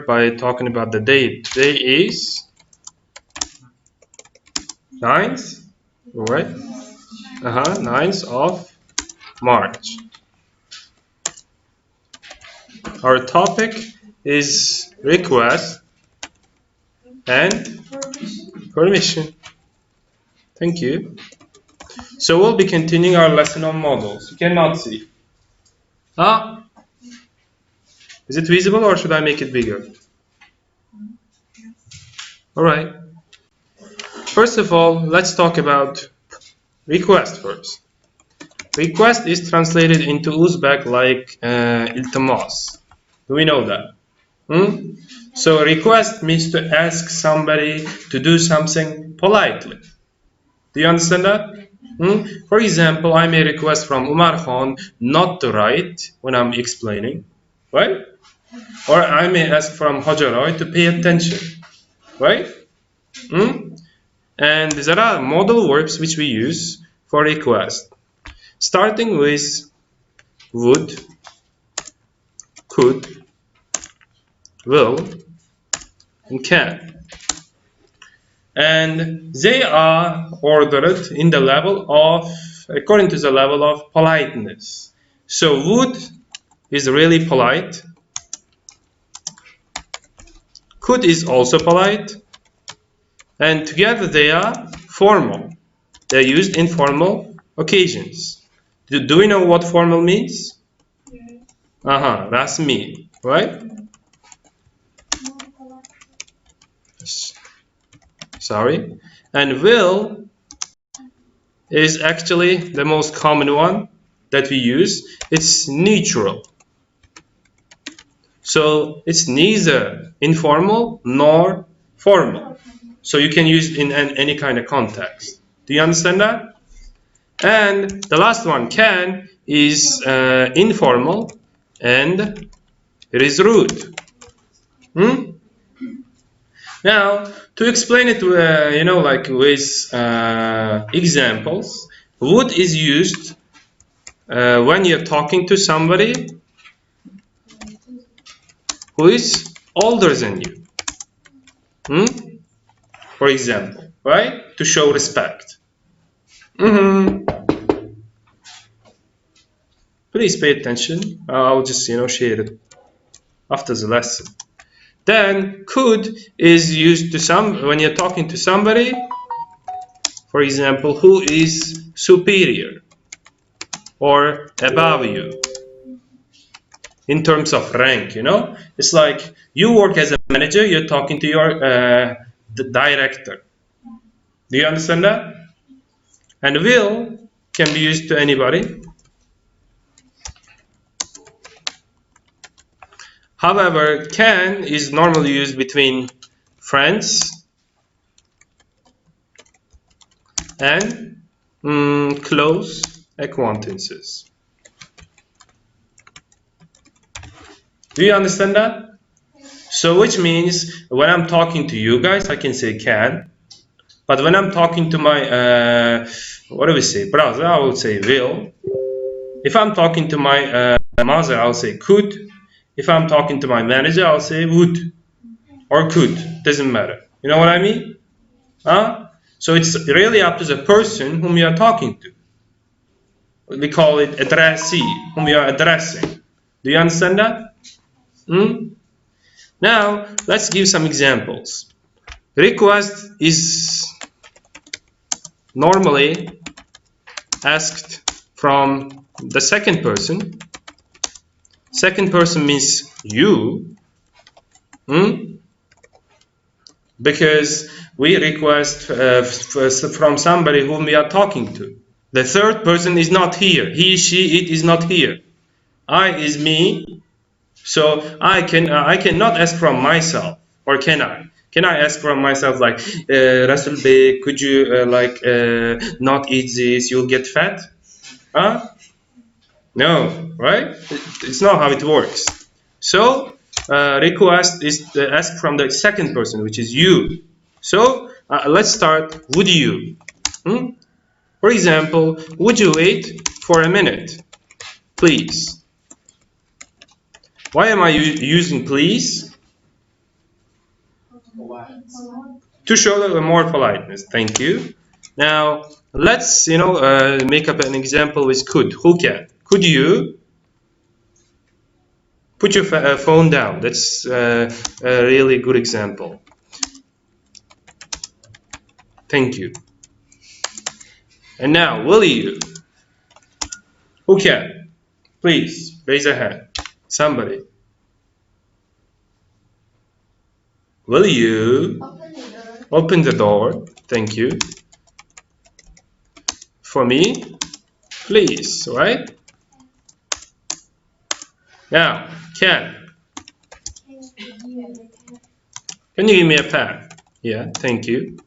by talking about the date. Today is 9th, right? 9th of March. Our topic is request and permission. Thank you. So we'll be continuing our lesson on modals. You cannot see. Is it visible or should I make it bigger? Alright. First of all, let's talk about request first. Request is translated into Uzbek like iltimas. Do we know that? So request means to ask somebody to do something politely. Do you understand that? For example, I may request from Umar Khan not to write when I'm explaining, right? Or I may ask from Hajaroy to pay attention, right? And there are modal verbs which we use for request, starting with would, could, will, and can. And they are ordered in the level of, according to the level of politeness. So would is really polite. Could is also polite. And together they are formal. They're used in formal occasions. Do we know what formal means? That's me, right? Sorry. And will is actually the most common one that we use. It's neutral. So it's neither informal nor formal. So you can use it in any kind of context. Do you understand that? And the last one, can, is informal and it is rude. Now, to explain it, like with examples, would is used when you're talking to somebody who is older than you. For example, right? To show respect. Please pay attention. I'll just, share it after the lesson. Then could is used to when you're talking to somebody, for example, who is superior or above you in terms of rank. It's like you work as a manager, you're talking to your the director. Do you understand that? And will can be used to anybody. However, can is normally used between friends and close acquaintances. Do you understand that? So which means when I'm talking to you guys, I can say can. But when I'm talking to my, brother, I will say will. If I'm talking to my mother, I'll say could. If I'm talking to my manager, I'll say would or could. Doesn't matter. You know what I mean? So it's really up to the person whom you are talking to. We call it addressee, whom you are addressing. Do you understand that? Now, let's give some examples. Request is normally asked from the second person. Second person means you, because we request from somebody whom we are talking to. The third person is not here. He, she, it is not here. I is me, so I cannot ask from myself, or can I? Can I ask from myself like, Rasul Bey, could you not eat this? You'll get fat? No, right? It's not how it works. So request is asked from the second person, which is you. So let's start. Would you? For example, would you wait for a minute, please? Why am I using please? To show more politeness. Thank you. Now let's make up an example with could. Who can? Could you put your phone down? That's a really good example. Thank you. And now, will you? Who can? Please raise a hand. Somebody. Will you open the door? Thank you. For me, please, right? Now, can you give me a pen? Yeah, thank you.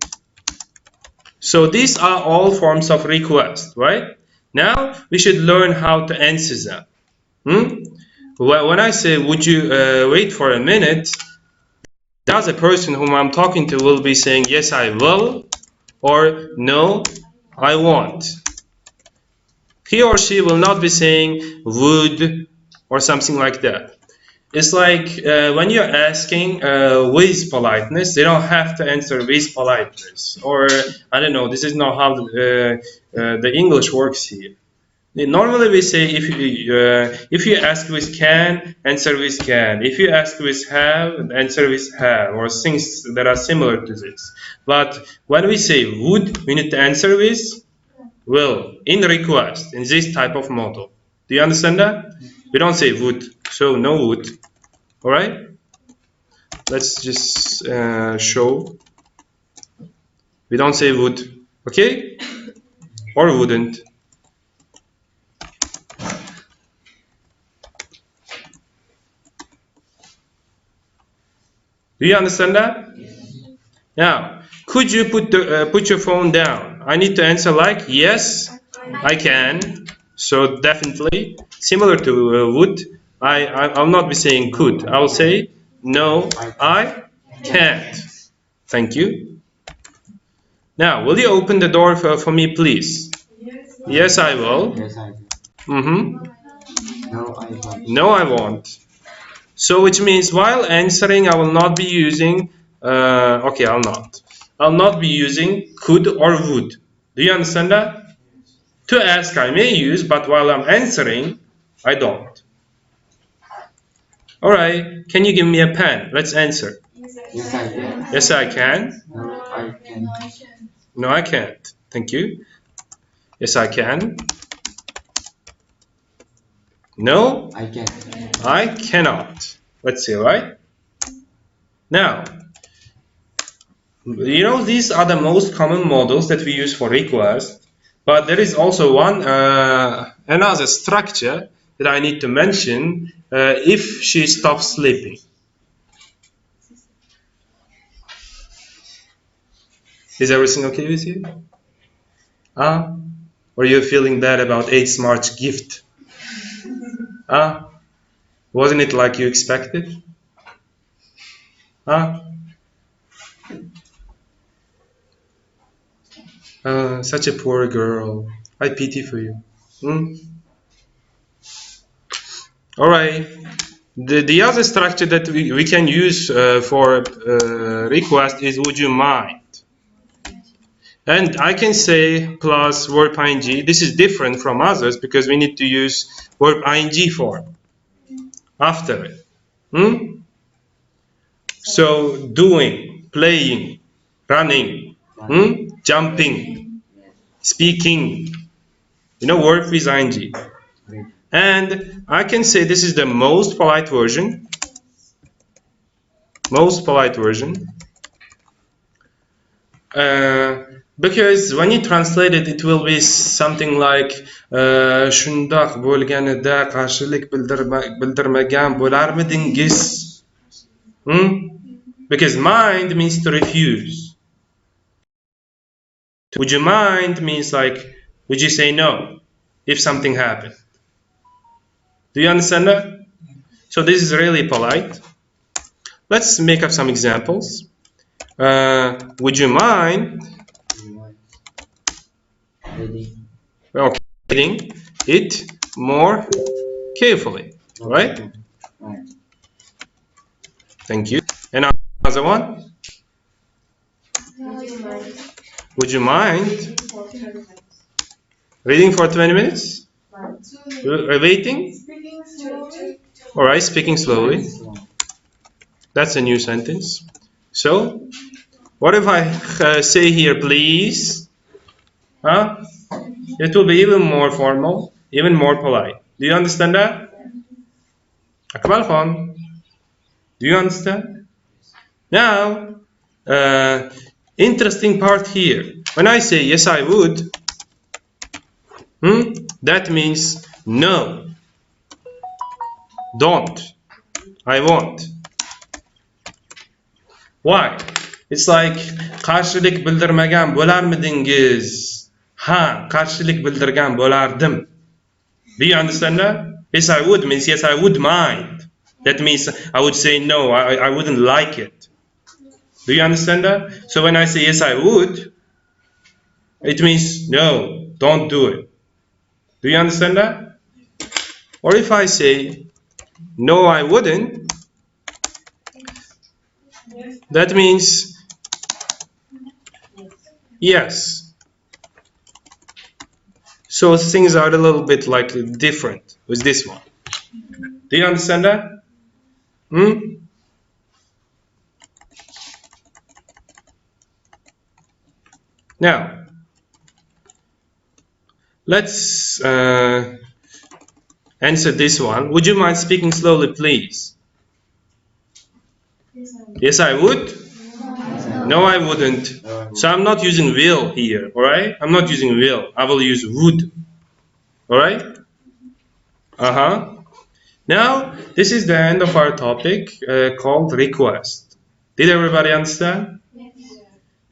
So these are all forms of request, right? Now we should learn how to answer them. Well, when I say, would you wait for a minute, the other person whom I'm talking to will be saying, yes, I will, or no, I won't. He or she will not be saying would or something like that. It's like when you're asking with politeness, they don't have to answer with politeness. Or, I don't know, this is not how the English works here. Normally we say if you ask with can, answer with can. If you ask with have, answer with have, or things that are similar to this. But when we say would, we need to answer with will in request in this type of model. Do you understand that? We don't say would, so no would. All right. Let's just show. We don't say would, okay, or wouldn't. Do you understand that? Now, could you put your phone down? I need to answer like yes, I can. So definitely similar to would. I'll not be saying could. I will say no, I can't. Thank you. Now, will you open the door for me, please? Yes, I will. Yes, I do. No, I won't. No, I won't. So which means while answering, I will not be using, okay, I'll not be using could or would. Do you understand that? To ask, I may use, but while I'm answering, I don't. All right, can you give me a pen? Let's answer. Yes, I can. Yes, I can. No, I can. No, I can't. Thank you. Yes, I can. No, I can. I cannot. Let's see, right? Now, you know, these are the most common models that we use for request, but there is also one another structure that I need to mention if she stops sleeping. Is everything okay with you? Or you're feeling bad about 8 March gift? Wasn't it like you expected? Such a poor girl. I pity for you. All right. The other structure that we can use for request is would you mind? And I can say plus verb ing. This is different from others because we need to use verb ing form after it. So doing, playing, running, jumping, speaking, work with ing. And I can say this is the most polite version. Because when you translate it, it will be something like shundaq bo'lganida qarshilik bildirmagan bo'larmidingiz? Because mind means to refuse. Would you mind means like, would you say no if something happened? Do you understand that? So this is really polite. Let's make up some examples. Would you mind reading it more carefully? Right? Thank you. And another one. Would you mind reading for 20 minutes? Waiting? Alright, speaking slowly. That's a new sentence. So, what if I say here, please? Huh? It will be even more formal, even more polite. Do you understand that? Akmal Khan, do you understand? Now, interesting part here. When I say yes, I would, that means no, don't, I won't. Why? It's like karşılık bildirmagan bo'larmidingiz? Ha, karşılık bildirgan bo'lardim. Do you understand that? Yes, I would means yes, I would mind. That means I would say no, I wouldn't like it. Do you understand that? So when I say yes, I would, it means no, don't do it. Do you understand that? Or if I say no, I wouldn't, that means yes. So things are a little bit like different with this one. Do you understand that? Now, let's answer this one. Would you mind speaking slowly, please? Yes, I would. No, I wouldn't. So I'm not using will here, all right? I'm not using will. I will use would, all right? Now, this is the end of our topic called request. Did everybody understand?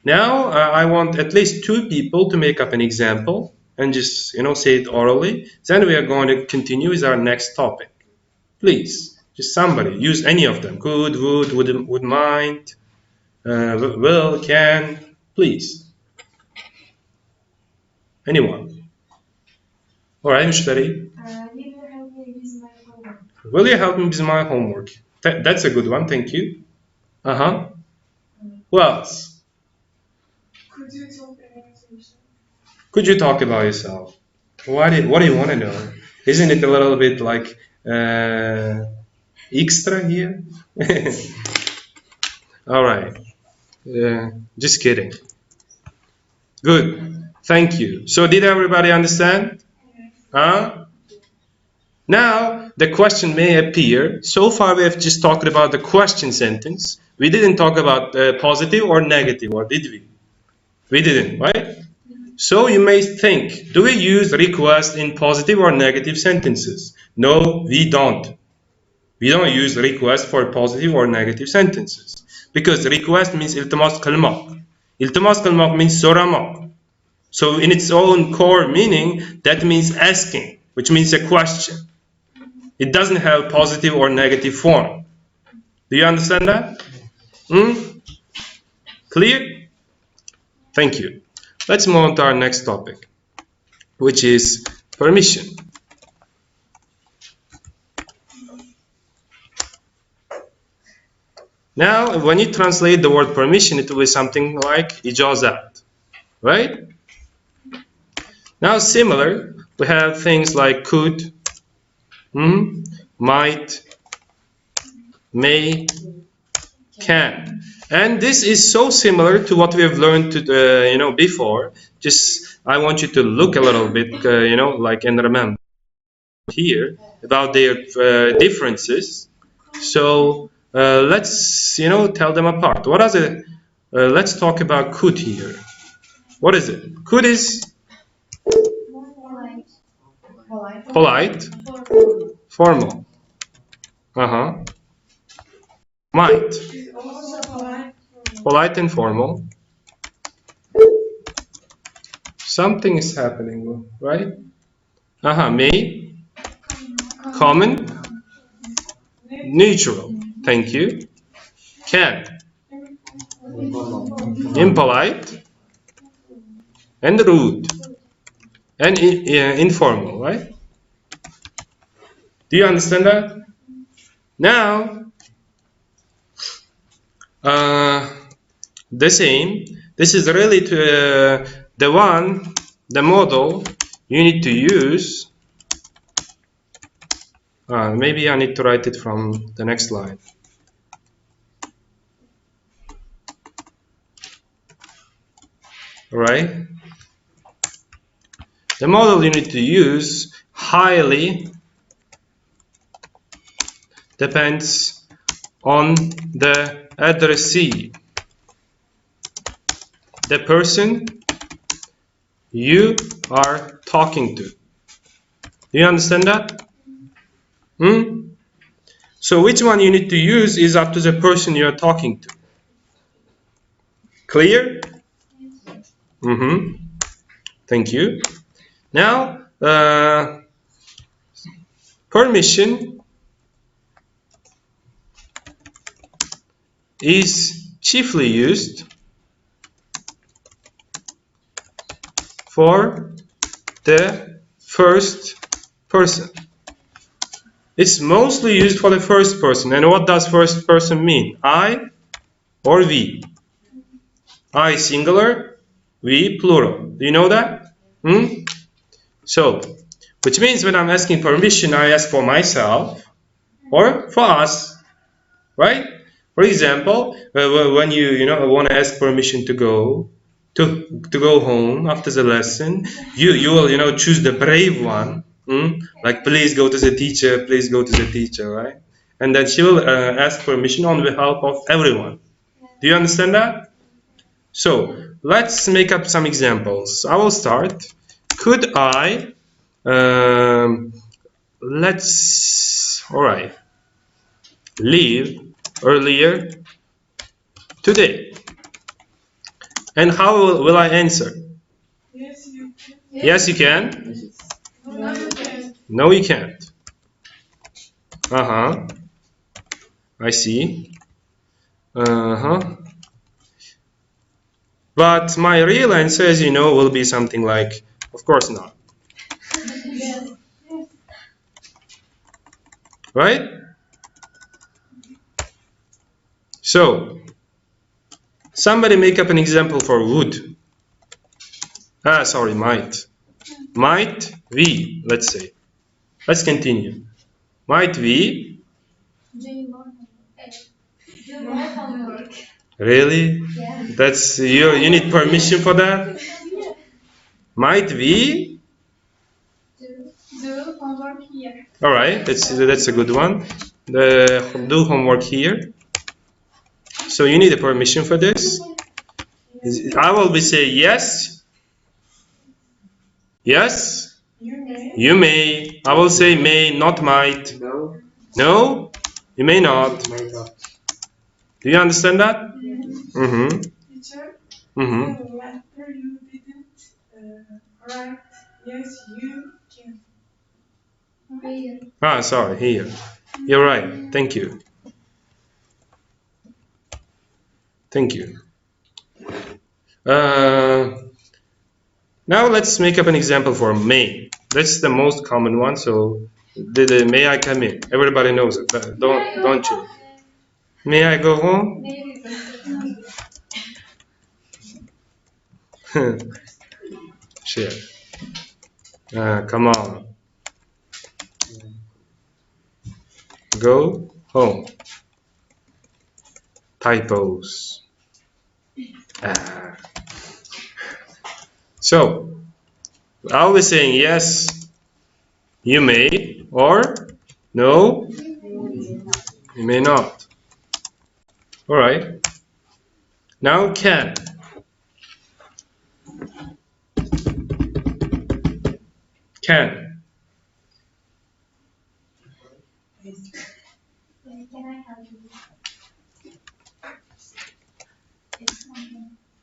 Now, I want at least 2 people to make up an example and just, say it orally. Then we are going to continue with our next topic. Please, just somebody, use any of them. Could, would mind, will, can, please. Anyone? All right, Mushtari. Will you help me with my homework? That's a good one, thank you. Who else? Could you talk about yourself? What do you want to know? Isn't it a little bit like extra here? All right. Just kidding. Good. Thank you. So did everybody understand? Now, the question may appear. So far, we have just talked about the question sentence. We didn't talk about positive or negative, or did we? We didn't, right? So you may think, do we use request in positive or negative sentences? No, we don't. We don't use request for positive or negative sentences. Because request means iltimas qilmoq. Iltimas qilmoq means so'ramoq. So in its own core meaning, that means asking, which means a question. It doesn't have positive or negative form. Do you understand that? Clear? Thank you. Let's move on to our next topic, which is permission. Now, when you translate the word permission, it will be something like ijazat, right? Now, similar, we have things like could, might, may, can. And this is so similar to what we have learned before. Just I want you to look a little bit, and remember here about their differences. So let's tell them apart. What are the? Let's talk about could here. What is it? Could is polite, formal. Might, polite and formal. Something is happening, right? May, common, neutral. Thank you. Can, impolite, and rude, and informal, right? Do you understand that? Now, the This is really the model you need to use. Maybe I need to write it from the next line. Right? The model you need to use highly depends on the addressee, the person you are talking to. Do you understand that? So which one you need to use is up to the person you are talking to. Clear? Thank you. Now, permission is chiefly used for the first person. It's mostly used for the first person. And what does first person mean? I or we? I singular, we plural. Do you know that? So, which means when I'm asking permission, I ask for myself or for us, right? For example, when you want to ask permission to go home after the lesson, you will choose the brave one, like please go to the teacher, please go to the teacher, right? And then she will ask permission on behalf of everyone. Do you understand that? So let's make up some examples. I will start. Could I leave earlier today? And how will I answer? Yes, you can. Yes, you can? No, you can't. No, you can't. I see. But my real answer, as you know, will be something like, of course not. Right? So, somebody make up an example for would. Might. Might we, let's say. Let's continue. Might we? Really? Yeah. That's you need permission for that? Might we? Do homework here. All right, that's a good one. Do homework here. So you need a permission for this. I will be saying yes. Yes. You may. I will say may, not might. No. No. You may not. Do you understand that? Teacher. After you didn't write yes, you can. Sorry, here. You're right. Thank you. Thank you. Now let's make up an example for may. That's the most common one. So, may I come in? Everybody knows it. Don't you? May I go home? Shit. Come on. Go home. Typos. So, I'll be saying yes, you may, or no, you may not. All right. Now can. Can.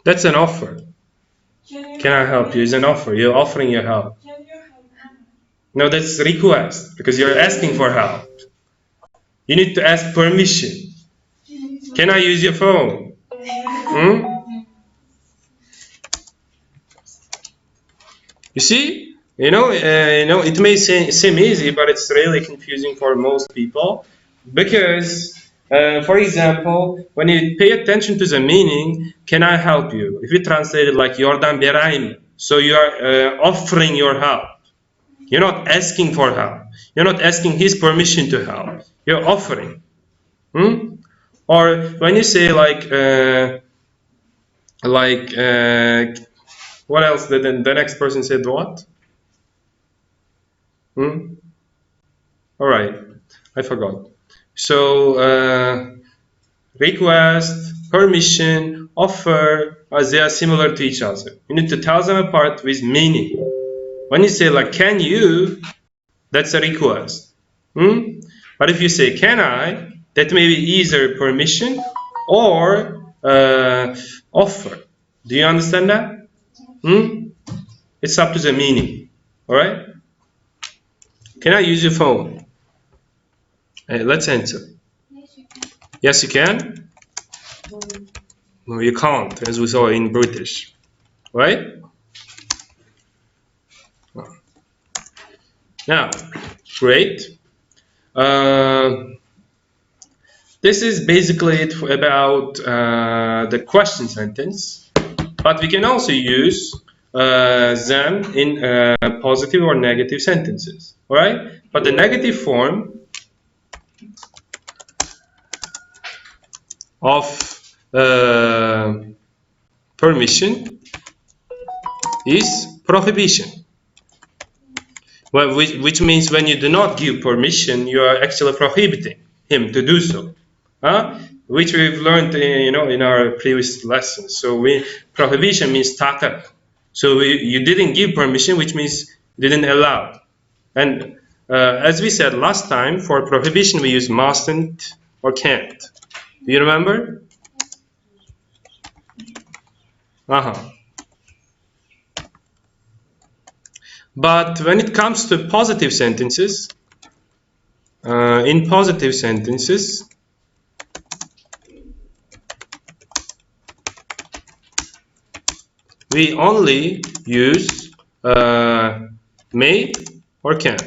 That's an offer. Can I help you? Is an offer. You're offering your help. Can you help me? No, that's request because you're asking for help. You need to ask permission. Can I use your phone? You see? It may seem easy, but it's really confusing for most people because For example, when you pay attention to the meaning, can I help you? If you translate it like Yordan berayim, so you are offering your help. You're not asking for help. You're not asking his permission to help. You're offering. Or when you say what else? The next person said what? All right, I forgot. So request, permission, offer, they are similar to each other. You need to tell them apart with meaning. When you say like can you, that's a request. But if you say can I, that may be either permission or offer. Do you understand that? It's up to the meaning. All right? Can I use your phone? Let's answer. Yes, you can. No, you can't, as we saw in British. Right? Now, great. This is basically it about the question sentence, but we can also use them in positive or negative sentences, all right? But the negative form of permission is prohibition. Well, which means when you do not give permission, you are actually prohibiting him to do so, which we've learned, in our previous lessons. So prohibition means takar. So you didn't give permission, which means you didn't allow. And as we said last time, for prohibition we use mustn't or can't. Do you remember? But when it comes to positive sentences, in positive sentences, we only use may or can.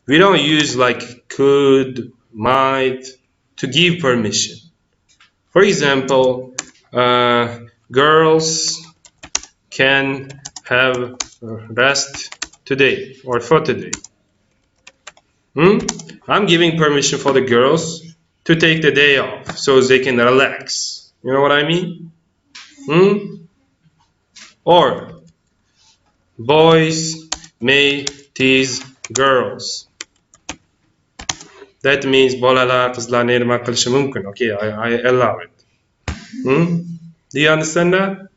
We don't use like could, might to give permission. For example, girls can have rest today or for today. I'm giving permission for the girls to take the day off so they can relax. You know what I mean? Or boys may tease girls. That means bolalar qizlar nerma qilishi mumkin. Okay, I allow it. Do you understand that?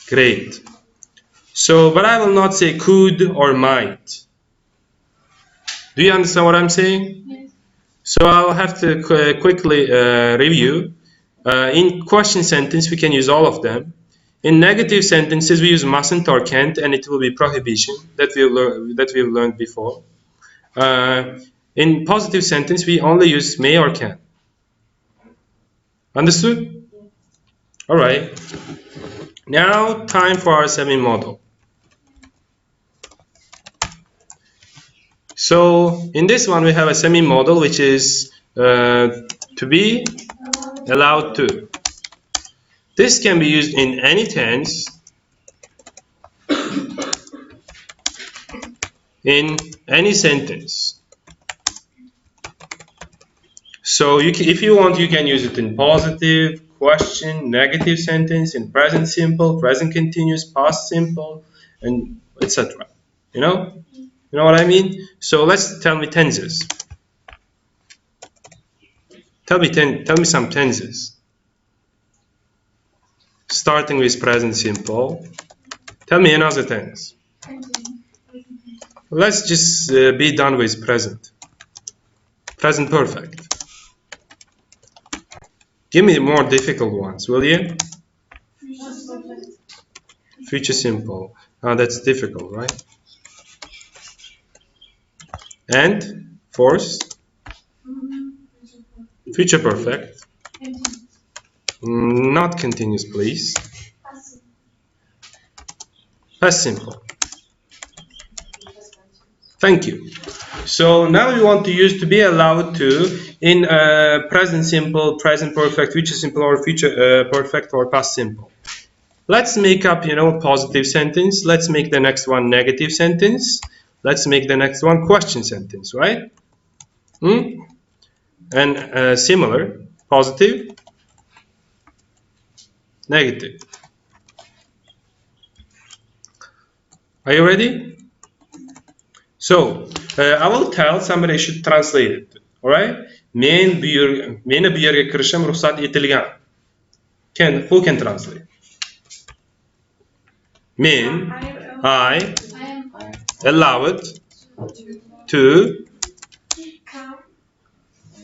Great. So, but I will not say could or might. Do you understand what I'm saying? Yes. So I'll have to quickly review. In question sentence, we can use all of them. In negative sentences, we use mustn't or can't, and it will be prohibition that we've learned before. In positive sentence, we only use may or can. Understood? All right. Now, time for our semi-modal. So in this one, we have a semi-modal, which is to be allowed to. This can be used in any tense, in any sentence. So if you want, you can use it in positive, question, negative sentence, in present simple, present continuous, past simple, and etc. You know what I mean? So let's tell me tenses. Tell me some tenses. Starting with present simple. Tell me another tense. Let's just be done with present. Present perfect. Give me more difficult ones, will you? Future simple. That's difficult, right? And fourth, future perfect. Not continuous, please. Past simple. Thank you. So now we want to use to be allowed to in present simple, present perfect, future simple, or future perfect or past simple. Let's make up, positive sentence. Let's make the next one negative sentence. Let's make the next one question sentence, right? And similar, positive, negative. Are you ready? So I will tell somebody should translate it. All right? Men bu yerga kirishim ruxsat etilgan. Who can translate? Men, I allowed to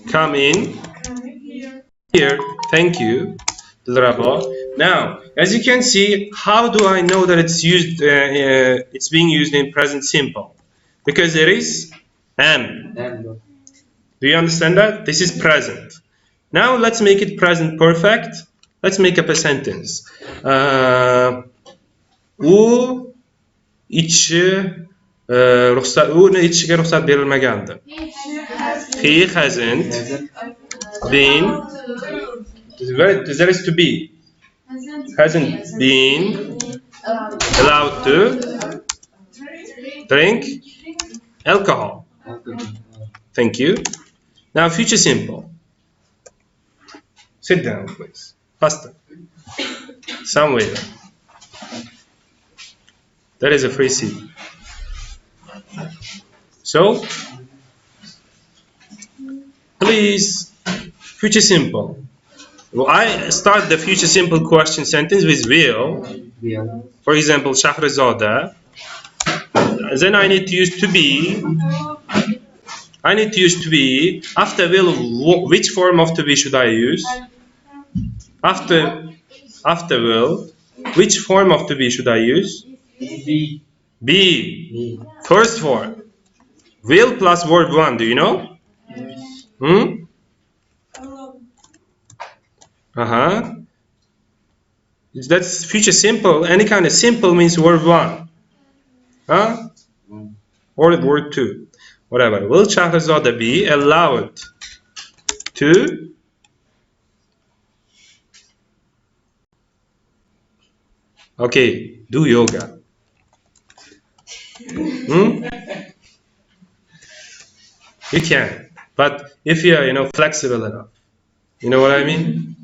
come in here. Thank you, Dilrabo. Now, as you can see, how do I know that it's used? It's being used in present simple because there is am. Do you understand that? This is present. Now let's make it present perfect. Let's make up a sentence. U ichishga ruxsat berilmagandi. He hasn't been. There is to be. Hasn't been allowed to drink alcohol. Thank you. Now future simple. Sit down, please. Faster. Somewhere. That is a free seat. So, please, future simple. Well, I start the future simple question sentence with will. For example, Shahrazada. Then I need to use to be. I need to use to be. After will, which form of to be should I use? After will, which form of to be should I use? Be. First form. Will plus verb 1, do you know? That's future simple. Any kind of simple means verb 1. Or word 2. Whatever. Will Shahrazada be allowed to do yoga? You can. But if you are, flexible enough. You know what I mean?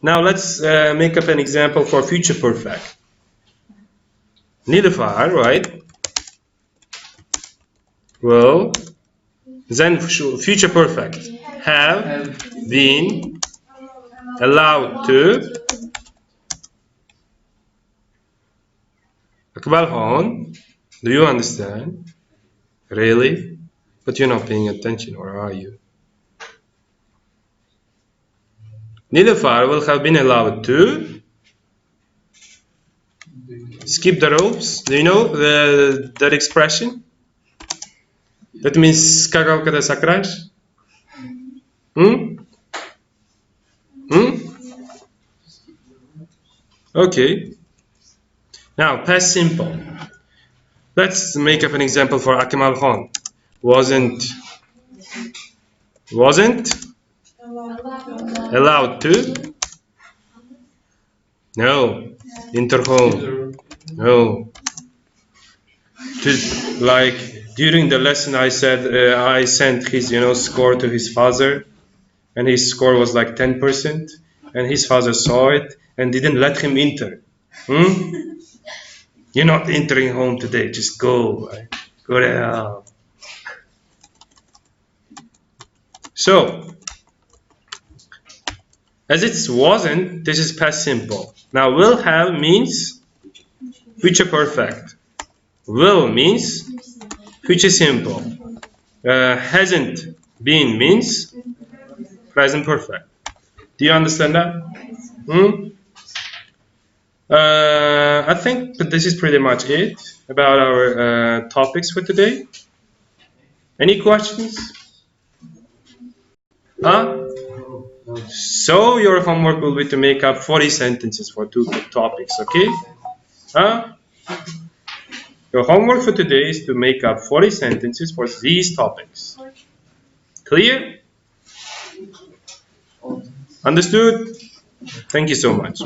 Now let's make up an example for future perfect. Nilufar, right? Will then future perfect have been allowed to Akbar Khan. Do you understand? Really? But you're not paying attention, or are you? Nilufar will have been allowed to skip the ropes. Do you know that expression? That means skakałka da sakrać? Okay. Now, past simple. Let's make up an example for Akmal Khan. Wasn't allowed to? No. Enter home? No. Like during the lesson, I said I sent his score to his father, and his score was like 10%, and his father saw it and didn't let him enter. You're not entering home today. Just go. Right? Go to hell. So, as it wasn't, this is past simple. Now, will have means future perfect. Will means future simple. Hasn't been means present perfect. Do you understand that? I think that this is pretty much it about our topics for today. Any questions? So your homework will be to make up 40 sentences for 2 topics, okay? Your homework for today is to make up 40 sentences for these topics. Clear? Understood? Thank you so much.